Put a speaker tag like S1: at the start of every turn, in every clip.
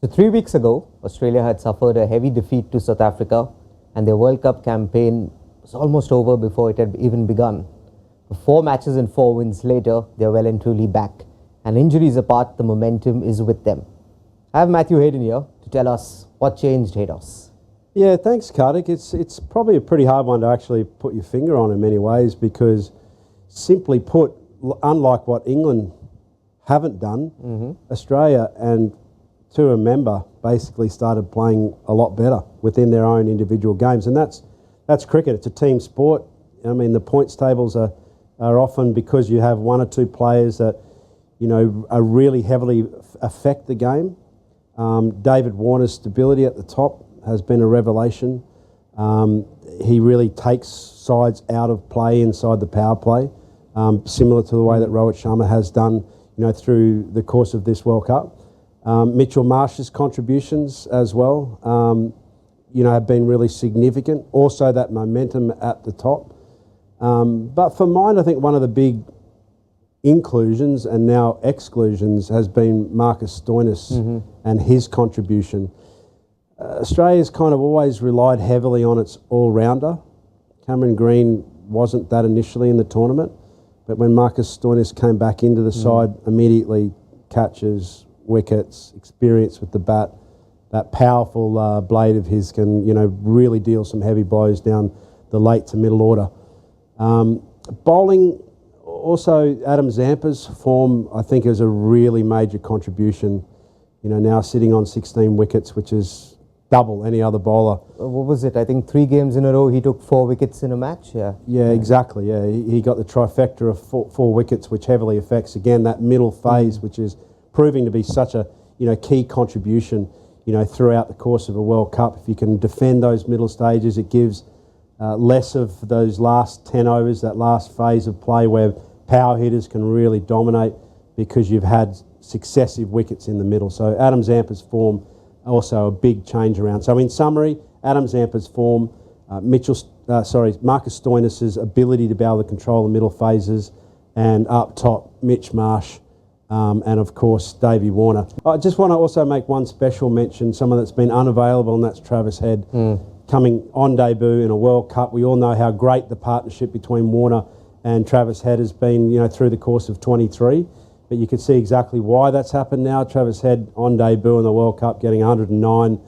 S1: So 3 weeks ago, Australia had suffered a heavy defeat to South Africa, and their World Cup campaign was almost over before it had even begun. 4 matches and 4 wins later, they're well and truly back. And injuries apart, the momentum is with them. I have Matthew Hayden here to tell us what changed, Haydos.
S2: Yeah, thanks, Kartik. It's probably a pretty hard one to actually put your finger on in many ways because, simply put, unlike what England haven't done, Australia, and to remember, basically started playing a lot better within their own individual games. And that's cricket. It's a team sport. I mean, the points tables are often because you have 1 or 2 players that, are really heavily affect the game. David Warner's stability at the top has been a revelation. He really takes sides out of play inside the power play, similar to the way that Rohit Sharma has done, through the course of this World Cup. Mitchell Marsh's contributions as well, have been really significant. Also that momentum at the top. But for mine, I think one of the big inclusions and now exclusions has been Marcus Stoinis and his contribution. Australia's kind of always relied heavily on its all-rounder. Cameron Green wasn't that initially in the tournament, but when Marcus Stoinis came back into the side, immediately catches, wickets, experience with the bat, that powerful blade of his can, really deal some heavy blows down the late to middle order. Bowling, also Adam Zampa's form, I think, is a really major contribution. Now sitting on 16 wickets, which is double any other bowler.
S1: What was it? I think 3 games in a row he took 4 wickets in a match.
S2: Yeah, exactly. Yeah, he got the trifecta of 4 wickets, which heavily affects again that middle phase, which is proving to be such a key contribution throughout the course of a World Cup. If you can defend those middle stages, it gives less of those last 10 overs, that last phase of play where power hitters can really dominate because you've had successive wickets in the middle. So Adam Zampa's form, also a big change around. So in summary, Adam Zampa's form, Marcus Stoinis' ability to be able to control the middle phases, and up top, Mitch Marsh, and of course Davey Warner. I just want to also make one special mention, someone that's been unavailable, and that's Travis Head, coming on debut in a World Cup. We all know how great the partnership between Warner and Travis Head has been, through the course of 23. But you can see exactly why that's happened now. Travis Head on debut in the World Cup, getting 109.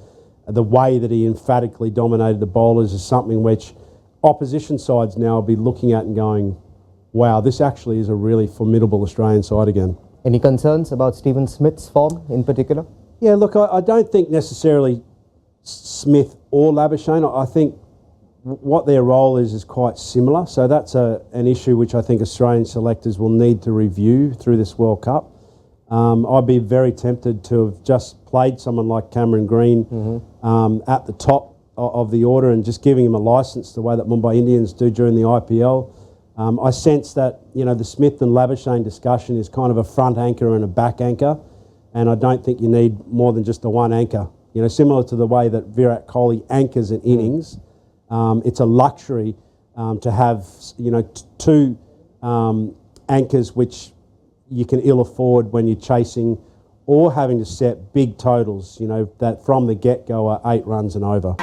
S2: The way that he emphatically dominated the bowlers is something which opposition sides now will be looking at and going, wow, this actually is a really formidable Australian side again.
S1: Any concerns about Stephen Smith's form in particular?
S2: Yeah, look, I don't think necessarily Smith or Labuschagne. I think what their role is quite similar. So that's an issue which I think Australian selectors will need to review through this World Cup. I'd be very tempted to have just played someone like Cameron Green at the top of the order and just giving him a licence the way that Mumbai Indians do during the IPL. I sense that the Smith and Labuschagne discussion is kind of a front anchor and a back anchor, and I don't think you need more than just the one anchor. Similar to the way that Virat Kohli anchors an innings. It's a luxury to have 2 anchors which you can ill afford when you're chasing or having to set big totals, that from the get-go are 8 runs and over.